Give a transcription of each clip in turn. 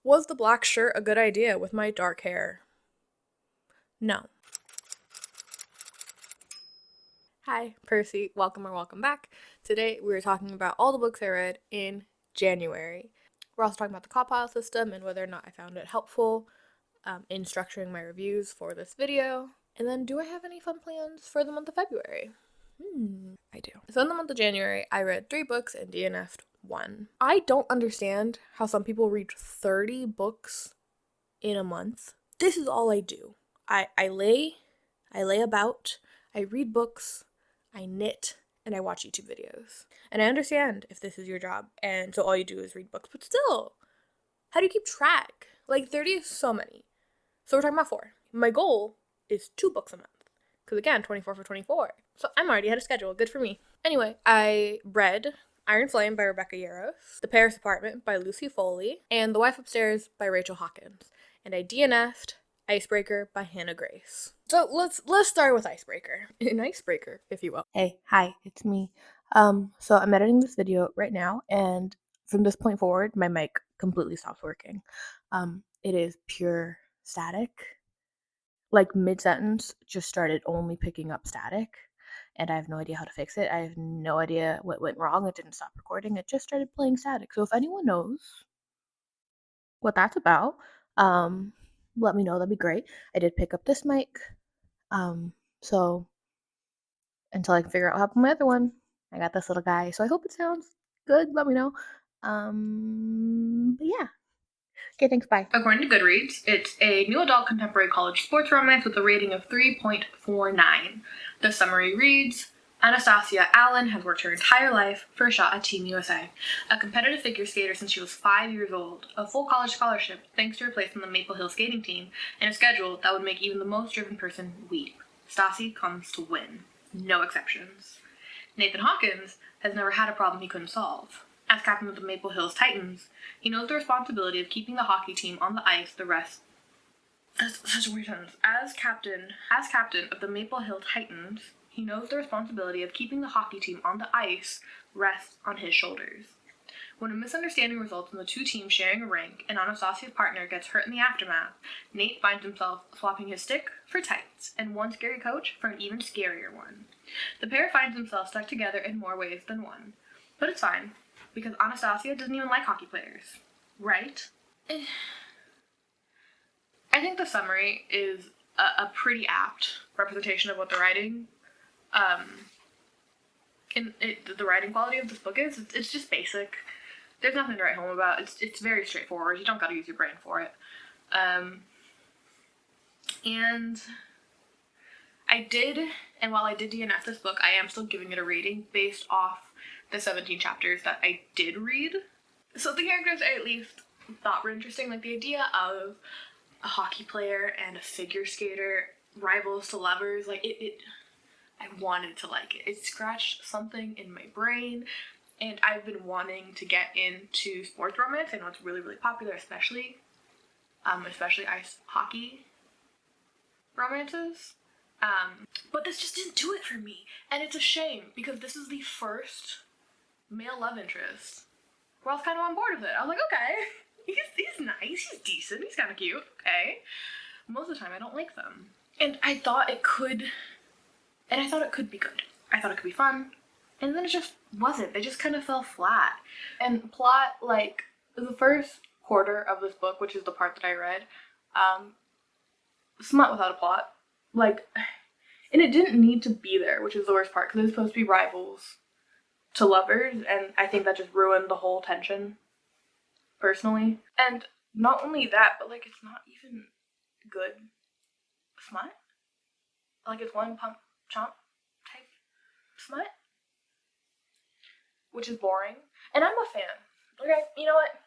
Was the black shirt a good idea with my dark hair? No. Hi, Percy. Welcome or welcome back. Today we're talking about all the books I read in January. We're also talking about the compile system and whether or not I found it helpful in structuring my reviews for this video. And then, do I have any fun plans for the month of February? I do. So in the month of January, I read 3 books and DNF'd 1. I don't understand how some people read 30 books in a month. This is all I do. I lay about, I read books, I knit, and I watch YouTube videos. And I understand if this is your job, and so all you do is read books, but still, how do you keep track? Like 30 is so many. So we're talking about 4. My goal is 2 books a month. Because again, 24 for 24. So I'm already ahead of schedule. Good for me. Anyway, I read Iron Flame by Rebecca Yarros, The Paris Apartment by Lucy Foley, and The Wife Upstairs by Rachel Hawkins. And I DNF'd Icebreaker by Hannah Grace. So let's start with Icebreaker. An icebreaker, if you will. Hey, hi, it's me. So I'm editing this video right now, and from this point forward, my mic completely stops working. It is pure static. Like mid-sentence, just started only picking up static, and I have no idea how to fix it. I have no idea what went wrong. It didn't stop recording. It just started playing static. So if anyone knows what that's about, let me know. That'd be great. I did pick up this mic. So until I can figure out what happened to my other one, I got this little guy. So I hope it sounds good. Let me know. But yeah. Okay, thanks, bye. According to Goodreads, it's a new adult contemporary college sports romance with a rating of 3.49. The summary reads, Anastasia Allen has worked her entire life for a shot at Team USA. A competitive figure skater since she was 5 years old, a full college scholarship thanks to her place on the Maple Hill skating team, and a schedule that would make even the most driven person weep. Stassi comes to win. No exceptions. Nathan Hawkins has never had a problem he couldn't solve. As captain of the Maple Hills Titans, he knows the responsibility of keeping the hockey team on the ice the rest. That's such a weird sentence. As captain of the Maple Hill Titans, he knows the responsibility of keeping the hockey team on the ice rests on his shoulders. When a misunderstanding results in the two teams sharing a rink and Anastasia's partner gets hurt in the aftermath, Nate finds himself swapping his stick for tights and one scary coach for an even scarier one. The pair finds themselves stuck together in more ways than one. But it's fine, because Anastasia doesn't even like hockey players. Right? I think the summary is a pretty apt representation of what the writing, the writing quality of this book is. It's just basic. There's nothing to write home about. It's very straightforward. You don't gotta use your brain for it. And while I did DNF this book, I am still giving it a rating based off the 17 chapters that I did read. So the characters I at least thought were interesting, like the idea of a hockey player and a figure skater, rivals to lovers, like I wanted to like it. It scratched something in my brain, and I've been wanting to get into sports romance. I know it's really, really popular, especially ice hockey romances. But this just didn't do it for me, and it's a shame because this is the first male love interest where I was kind of on board with it. I was like, okay, he's nice, he's decent, he's kind of cute, okay. Most of the time, I don't like them, and I thought it could be good. I thought it could be fun, and then it just wasn't. It just kind of fell flat. And plot, like the first quarter of this book, which is the part that I read, smut without a plot. Like, and it didn't need to be there, which is the worst part, because it's supposed to be rivals to lovers, and I think that just ruined the whole tension, personally. And not only that, but like, it's not even good smut. Like, it's one pump chomp type smut, which is boring. And I'm a fan. Okay, you know what?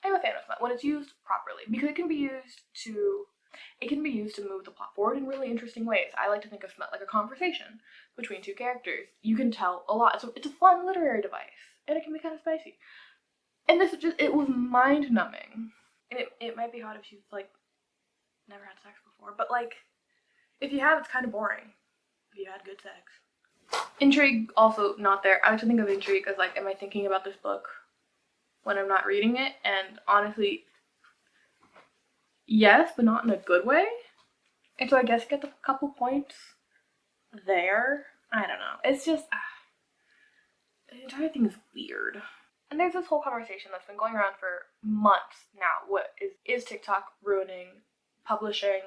I'm a fan of smut when it's used properly, because it can be used to move the plot forward in really interesting ways. I like to think of smut like a conversation between two characters. You can tell a lot. So it's a fun literary device, and it can be kind of spicy. And it was mind-numbing. And it might be hot if you've, like, never had sex before, but, like, if you have, it's kind of boring if you had good sex. Intrigue, also not there. I like to think of intrigue as, like, am I thinking about this book when I'm not reading it, and honestly, yes, but not in a good way. And so I guess I get a couple points there. I don't know. It's just, the entire thing is weird. And there's this whole conversation that's been going around for months now. What is TikTok ruining publishing?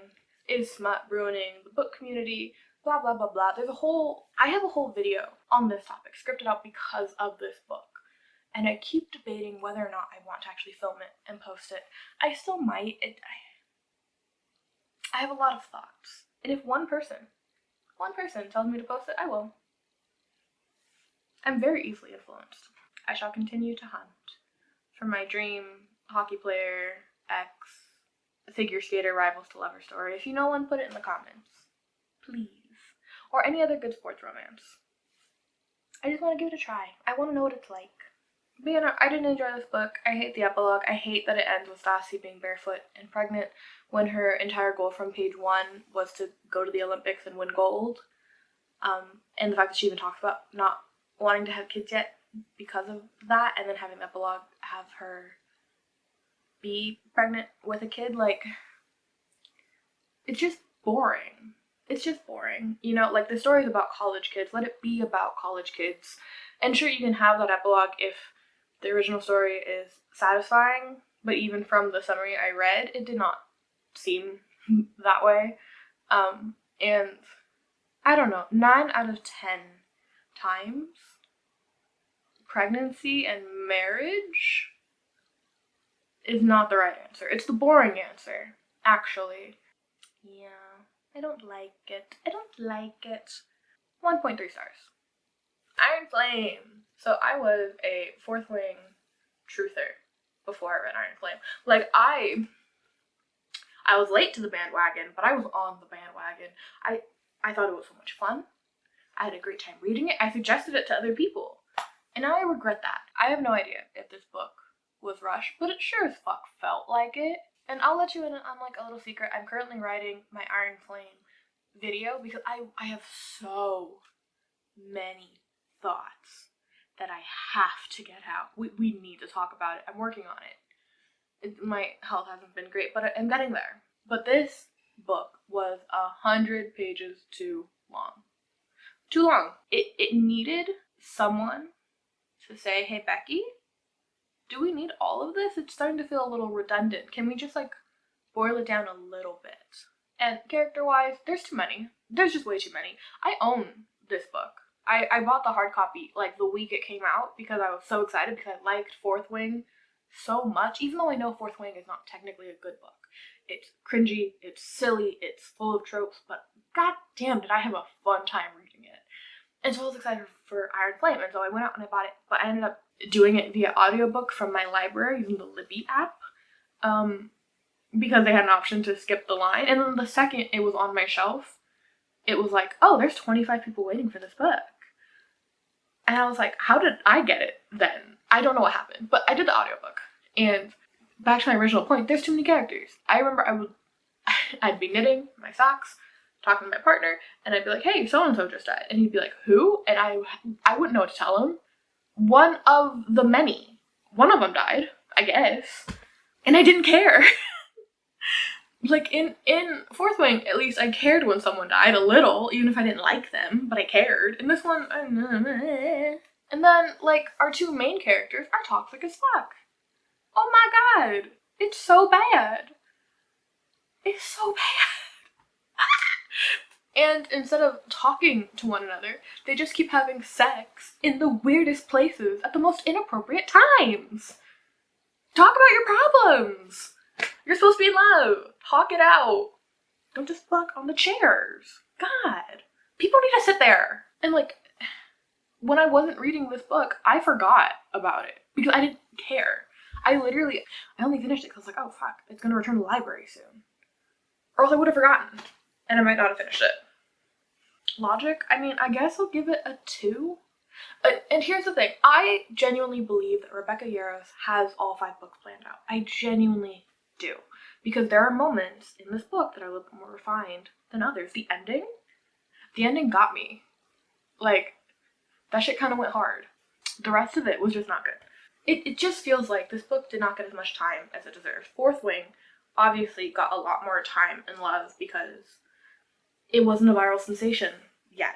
Is smut ruining the book community? Blah, blah, blah, blah. I have a whole video on this topic scripted out because of this book. And I keep debating whether or not I want to actually film it and post it. I still might. I have a lot of thoughts. And if one person tells me to post it, I will. I'm very easily influenced. I shall continue to hunt for my dream hockey player, figure skater, rivals to lover story. If you know one, put it in the comments. Please. Or any other good sports romance. I just want to give it a try. I want to know what it's like. But you know, I didn't enjoy this book. I hate the epilogue. I hate that it ends with Stassi being barefoot and pregnant when her entire goal from page 1 was to go to the Olympics and win gold. And the fact that she even talks about not wanting to have kids yet because of that, and then having the epilogue have her be pregnant with a kid, like, it's just boring. It's just boring. You know, like, the story's about college kids. Let it be about college kids. And sure, you can have that epilogue if the original story is satisfying, but even from the summary I read, it did not seem that way. And I don't know, 9 out of 10 times, pregnancy and marriage is not the right answer. It's the boring answer, actually. Yeah, I don't like it. 1.3 stars. Iron Flame. So I was a Fourth Wing truther before I read Iron Flame. Like, I was late to the bandwagon, but I was on the bandwagon. I thought it was so much fun. I had a great time reading it. I suggested it to other people. And now I regret that. I have no idea if this book was rushed, but it sure as fuck felt like it. And I'll let you in on like a little secret. I'm currently writing my Iron Flame video because I have so many thoughts that I have to get out. We need to talk about it. I'm working on it. My health hasn't been great, but I'm getting there. But this book was 100 pages too long. Too long. It needed someone to say, hey, Becky, do we need all of this? It's starting to feel a little redundant. Can we just like boil it down a little bit? And character-wise, there's too many. There's just way too many. I own this book. I bought the hard copy like the week it came out because I was so excited because I liked Fourth Wing so much, even though I know Fourth Wing is not technically a good book. It's cringy, it's silly, it's full of tropes, but god damn did I have a fun time reading it. And so I was excited for Iron Flame, and so I went out and I bought it, but I ended up doing it via audiobook from my library using the Libby app, because they had an option to skip the line. And then the second it was on my shelf, it was like, oh, there's 25 people waiting for this book. And I was like, how did I get it then? I don't know what happened, but I did the audiobook. And back to my original point, there's too many characters. I remember I'd be knitting my socks, talking to my partner, and I'd be like, hey, so-and-so just died. And he'd be like, who? And I wouldn't know what to tell him. One of the many. One of them died, I guess. And I didn't care. Like, in Fourth Wing, at least I cared when someone died a little, even if I didn't like them, but I cared. In this one, and then, like, our two main characters are toxic as fuck. Oh my god. It's so bad. It's so bad. And instead of talking to one another, they just keep having sex in the weirdest places at the most inappropriate times. Talk about your problems. You're supposed to be in love. Talk it out. Don't just fuck on the chairs. God. People need to sit there. And like, when I wasn't reading this book, I forgot about it because I didn't care. I only finished it because I was like, oh fuck, it's gonna return to the library soon. Or else I would have forgotten. And I might not have finished it. Logic? I mean, I guess I'll give it a 2. And here's the thing. I genuinely believe that Rebecca Yarros has all 5 books planned out. I genuinely do. Because there are moments in this book that are a little bit more refined than others. The ending got me. Like, that shit kind of went hard. The rest of it was just not good. it just feels like this book did not get as much time as it deserved. Fourth Wing obviously got a lot more time and love because it wasn't a viral sensation yet.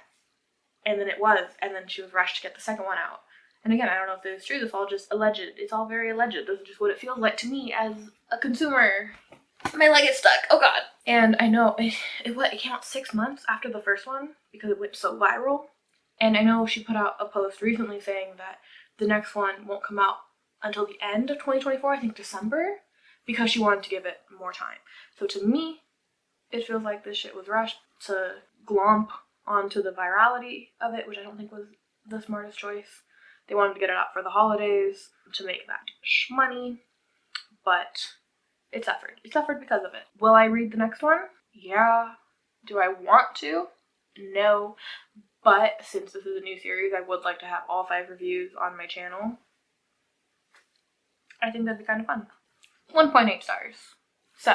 And then it was, and then she was rushed to get the second one out. And again, I don't know if this is true, this is all just alleged. It's all very alleged. This is just what it feels like to me as a consumer. My leg is stuck, oh god. And I know, it came out 6 months after the first one because it went so viral. And I know she put out a post recently saying that the next one won't come out until the end of 2024, I think December, because she wanted to give it more time. So to me, it feels like this shit was rushed to glomp onto the virality of it, which I don't think was the smartest choice. They wanted to get it out for the holidays to make that money, but it suffered. It suffered because of it. Will I read the next one? Yeah. Do I want to? No. But since this is a new series, I would like to have all 5 reviews on my channel. I think that'd be kind of fun. 1.8 stars. So,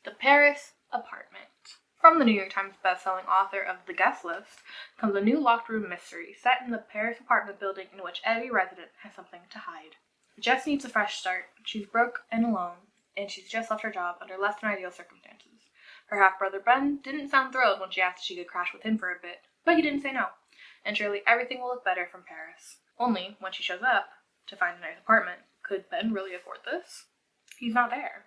The Paris Apartment. From the New York Times bestselling author of The Guest List comes a new locked room mystery set in the Paris apartment building in which every resident has something to hide. Jess needs a fresh start. She's broke and alone, and she's just left her job under less than ideal circumstances. Her half-brother Ben didn't sound thrilled when she asked if she could crash with him for a bit, but he didn't say no, and surely everything will look better from Paris. Only, when she shows up to find a nice apartment, could Ben really afford this? He's not there.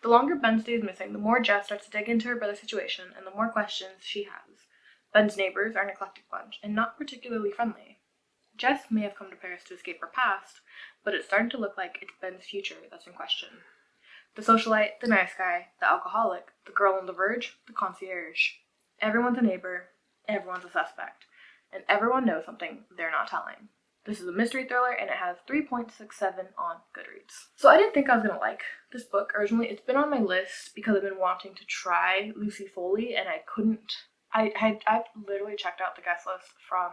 The longer Ben stays missing, the more Jess starts to dig into her brother's situation and the more questions she has. Ben's neighbors are an eclectic bunch and not particularly friendly. Jess may have come to Paris to escape her past, but it's starting to look like it's Ben's future that's in question. The socialite, the nice guy, the alcoholic, the girl on the verge, the concierge. Everyone's a neighbor, everyone's a suspect, and everyone knows something they're not telling. This is a mystery thriller, and it has 3.67 on Goodreads. So I didn't think I was going to like this book originally. It's been on my list because I've been wanting to try Lucy Foley, and I couldn't. I've literally checked out the guest list from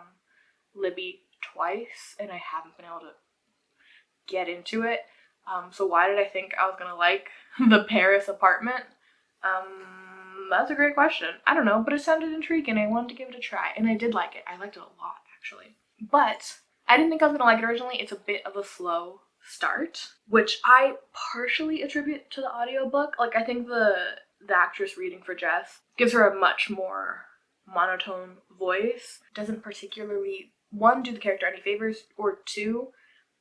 Libby twice, and I haven't been able to get into it. So why did I think I was going to like The Paris Apartment? That's a great question. I don't know, but it sounded intriguing. I wanted to give it a try, and I did like it. I liked it a lot, actually. But I didn't think I was gonna like it originally. It's a bit of a slow start, which I partially attribute to the audiobook. Like, I think the actress reading for Jess gives her a much more monotone voice. Doesn't particularly, 1, do the character any favors, or 2,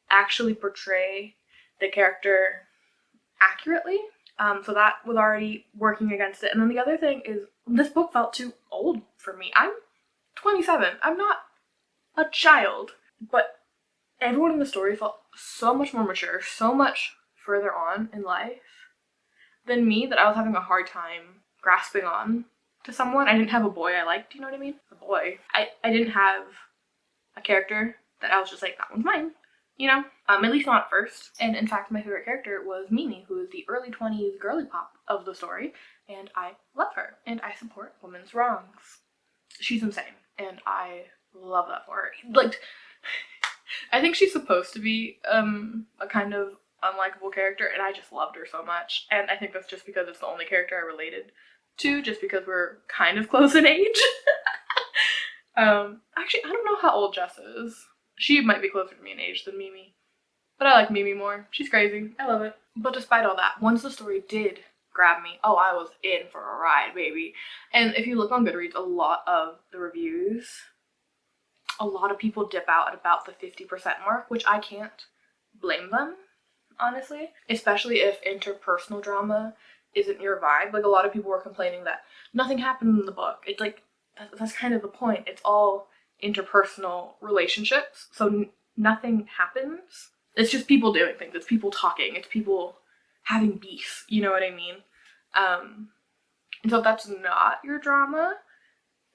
actually portray the character accurately. So that was already working against it. And then the other thing is, this book felt too old for me. I'm 27. I'm not a child. But everyone in the story felt so much more mature, so much further on in life than me that I was having a hard time grasping on to someone. I didn't have a boy I liked, you know what I mean? A boy. I didn't have a character that I was just like, that one's mine, you know? At least not at first. And in fact, my favorite character was Mimi, who is the early 20s girly pop of the story, and I love her, and I support women's wrongs. She's insane, and I love that for her. Like, I think she's supposed to be a kind of unlikable character, and I just loved her so much. And I think that's just because it's the only character I related to, just because we're kind of close in age. Actually, I don't know how old Jess is. She might be closer to me in age than Mimi, but I like Mimi more. She's crazy. I love it. But despite all that, once the story did grab me, oh, I was in for a ride, baby. And if you look on Goodreads, a lot of the reviews, a lot of people dip out at about the 50% mark, which I can't blame them, honestly. Especially if interpersonal drama isn't your vibe. Like, a lot of people were complaining that nothing happened in the book. It's like, that's kind of the point. It's all interpersonal relationships, so nothing happens. It's just people doing things. It's people talking. It's people having beef. You know what I mean? And so if that's not your drama,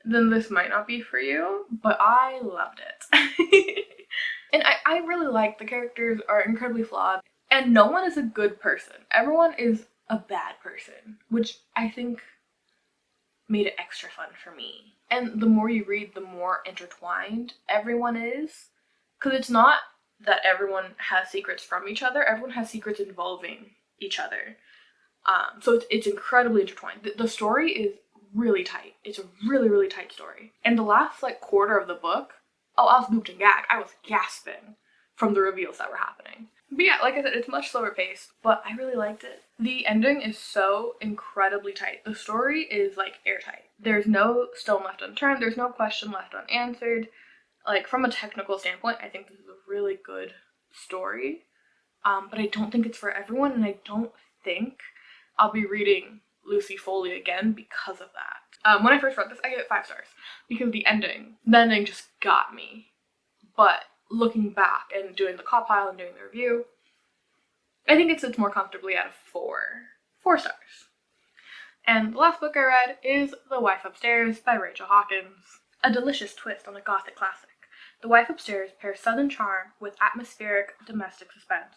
then this might not be for you, but I loved it. And I really like the characters are incredibly flawed, and no one is a good person. Everyone is a bad person, which I think made it extra fun for me. And the more you read, the more intertwined everyone is, because it's not that everyone has secrets from each other. Everyone has secrets involving each other. So it's incredibly intertwined. The story is really tight. It's a really, really tight story. And the last, like, quarter of the book, oh, I was gooped and gagged. I was gasping from the reveals that were happening. But yeah, like I said, it's much slower paced, but I really liked it. The ending is so incredibly tight. The story is like airtight. There's no stone left unturned. There's no question left unanswered. Like, from a technical standpoint, I think this is a really good story. But I don't think it's for everyone, and I don't think I'll be reading Lucy Foley again because of that. When I first read this, I gave it 5 stars because the ending just got me. But looking back and doing the cop pile and doing the review, I think it sits more comfortably at a 4 stars. And the last book I read is The Wife Upstairs by Rachel Hawkins. A delicious twist on a gothic classic. The Wife Upstairs pairs southern charm with atmospheric domestic suspense.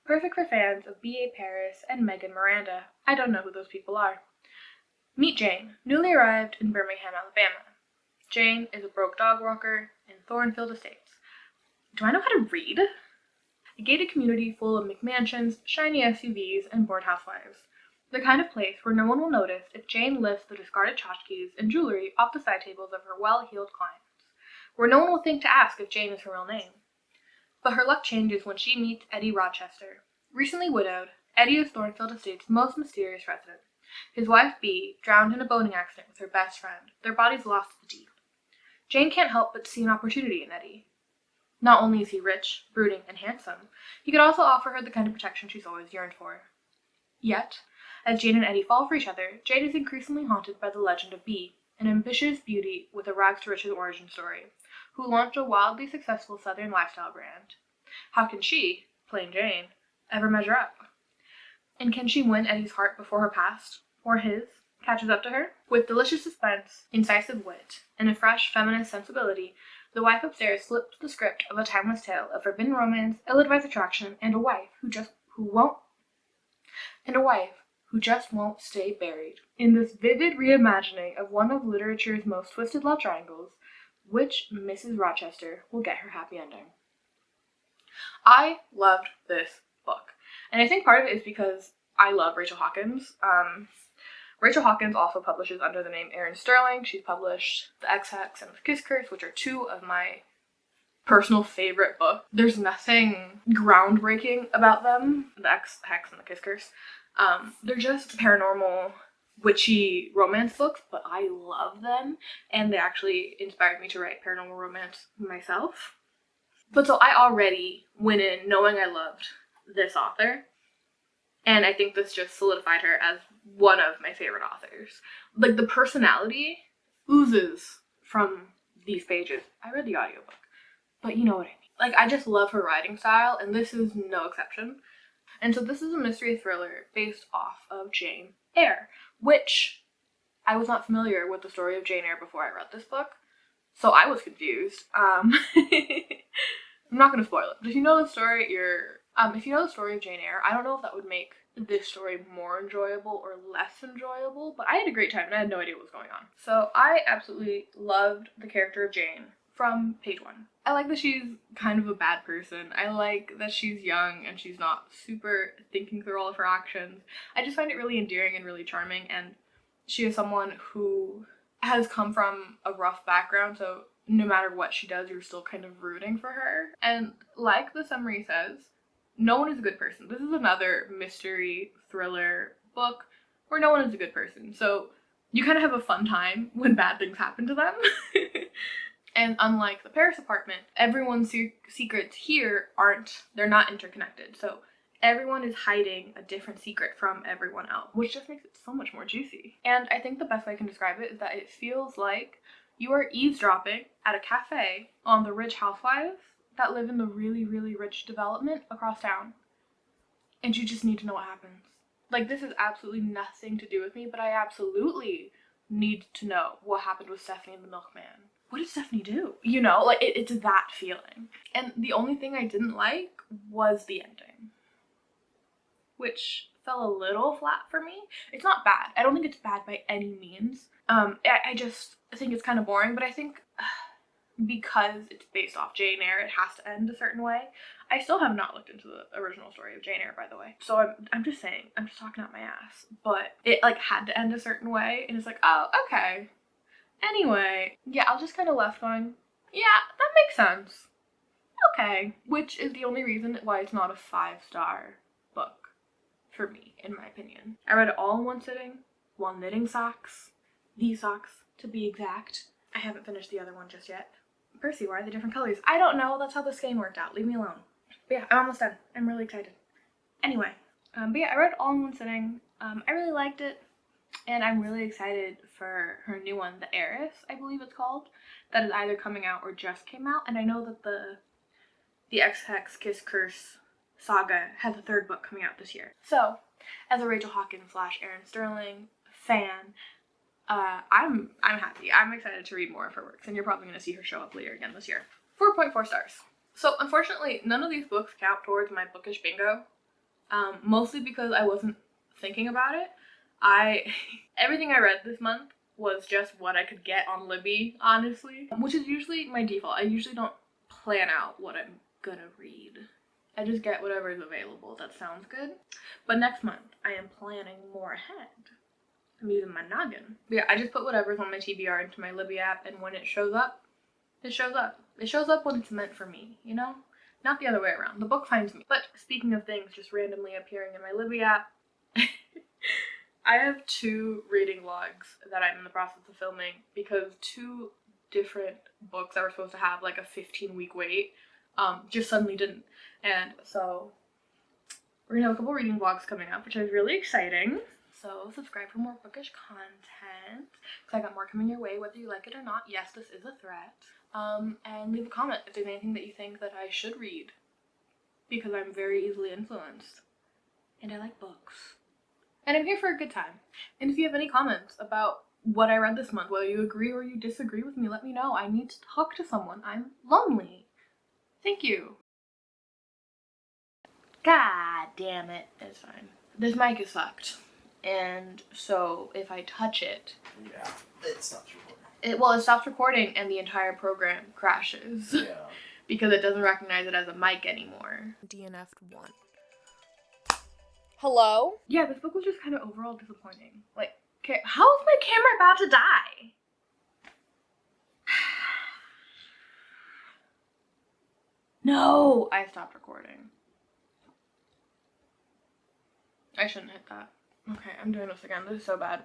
Perfect for fans of B.A. Paris and Megan Miranda. I don't know who those people are. Meet Jane, newly arrived in Birmingham, Alabama. Jane is a broke dog walker in Thornfield Estates. Do I know how to read? A gated community full of McMansions, shiny SUVs, and bored housewives. The kind of place where no one will notice if Jane lifts the discarded tchotchkes and jewelry off the side tables of her well-heeled clients. Where no one will think to ask if Jane is her real name. But her luck changes when she meets Eddie Rochester. Recently widowed, Eddie is Thornfield Estate's most mysterious resident. His wife, Bee, drowned in a boating accident with her best friend, their bodies lost to the deep. Jane can't help but see an opportunity in Eddie. Not only is he rich, brooding, and handsome, he could also offer her the kind of protection she's always yearned for. Yet, as Jane and Eddie fall for each other, Jane is increasingly haunted by the legend of Bee, an ambitious beauty with a rags-to-riches origin story, who launched a wildly successful Southern lifestyle brand. How can she, plain Jane, ever measure up? And can she win Eddie's heart before her past, or his, catches up to her? With delicious suspense, incisive wit, and a fresh feminist sensibility, The Wife Upstairs flips the script of a timeless tale of forbidden romance, ill-advised attraction, and a wife who just won't stay buried. In this vivid reimagining of one of literature's most twisted love triangles, which Mrs. Rochester will get her happy ending. I loved this book, and I think part of it is because I love Rachel Hawkins. Rachel Hawkins also publishes under the name Erin Sterling. She's published The Ex-Hex and The Kiss Curse, which are 2 of my personal favorite books. There's nothing groundbreaking about them, The Ex-Hex and The Kiss Curse. They're just paranormal, witchy romance books, but I love them, and they actually inspired me to write paranormal romance myself. But so I already went in knowing I loved this author, and I think this just solidified her as one of my favorite authors. Like, the personality oozes from these pages. I read the audiobook, but you know what I mean. Like, I just love her writing style, and this is no exception. And so this is a mystery thriller based off of Jane Eyre, which I was not familiar with the story of Jane Eyre before I read this book, so I was confused. I'm not going to spoil it, but if you know the story, if you know the story of Jane Eyre, I don't know if that would make this story more enjoyable or less enjoyable, but I had a great time and I had no idea what was going on. So I absolutely loved the character of Jane from page 1. I like that she's kind of a bad person. I like that she's young and she's not super thinking through all of her actions. I just find it really endearing and really charming, and she is someone who has come from a rough background, so no matter what she does, you're still kind of rooting for her. And like the summary says, no one is a good person. This is another mystery thriller book where no one is a good person. So you kind of have a fun time when bad things happen to them. And unlike the Paris apartment, everyone's secrets here they're not interconnected. So everyone is hiding a different secret from everyone else, which just makes it so much more juicy. And I think the best way I can describe it is that it feels like you are eavesdropping at a cafe on the rich housewives that live in the really, really rich development across town. And you just need to know what happens. Like, this has absolutely nothing to do with me, but I absolutely need to know what happened with Stephanie and the milkman. What did Stephanie do? You know, like, it's that feeling. And the only thing I didn't like was the ending, which fell a little flat for me. It's not bad. I don't think it's bad by any means. I just think it's kind of boring, but I think because it's based off Jane Eyre, it has to end a certain way. I still have not looked into the original story of Jane Eyre, by the way. So I'm just saying, I'm just talking out my ass. But it, like, had to end a certain way, and it's like, oh, okay. Anyway, yeah, I was just kind of left going, yeah, that makes sense. okay, which is the only reason why it's not a 5-star book for me, in my opinion. I read it all in one sitting, while knitting socks, these socks to be exact. I haven't finished the other one just yet. Percy, why are they different colors? I don't know, that's how the skein worked out, leave me alone. But yeah, I'm almost done. I'm really excited. Anyway, but yeah, I read it all in one sitting. I really liked it, and I'm really excited for her new one, The Heiress, I believe it's called, that is either coming out or just came out. And I know that the Ex-Hex Kiss Curse saga has a 3rd book coming out this year. So, as a Rachel Hawkins / Erin Sterling fan, I'm happy. I'm excited to read more of her works, and you're probably going to see her show up later again this year. 4.4 stars. So unfortunately, none of these books count towards my bookish bingo, mostly because I wasn't thinking about it. Everything I read this month was just what I could get on Libby, honestly, which is usually my default. I usually don't plan out what I'm gonna read. I just get whatever is available that sounds good. But next month, I am planning more ahead. I'm using my noggin. But yeah, I just put whatever's on my TBR into my Libby app, and when it shows up, it shows up. It shows up when it's meant for me, you know? Not the other way around. The book finds me. But speaking of things just randomly appearing in my Libby app, I have 2 reading logs that I'm in the process of filming because 2 different books that were supposed to have like a 15-week wait just suddenly didn't. And so we're gonna have a couple reading vlogs coming up, which is really exciting. So subscribe for more bookish content, because I got more coming your way whether you like it or not. Yes, this is a threat. And leave a comment if there's anything that you think that I should read, because I'm very easily influenced and I like books. And I'm here for a good time. And if you have any comments about what I read this month, whether you agree or you disagree with me, let me know. I need to talk to someone. I'm lonely. Thank you. God damn it. It's fine. This mic is fucked. And so if I touch it... Yeah, it stops recording. It stops recording and the entire program crashes. Yeah. Because it doesn't recognize it as a mic anymore. DNF'd 1. Hello? Yeah, this book was just kind of overall disappointing. Like, okay, how is my camera about to die? No! I stopped recording. I shouldn't hit that. Okay, I'm doing this again. This is so bad.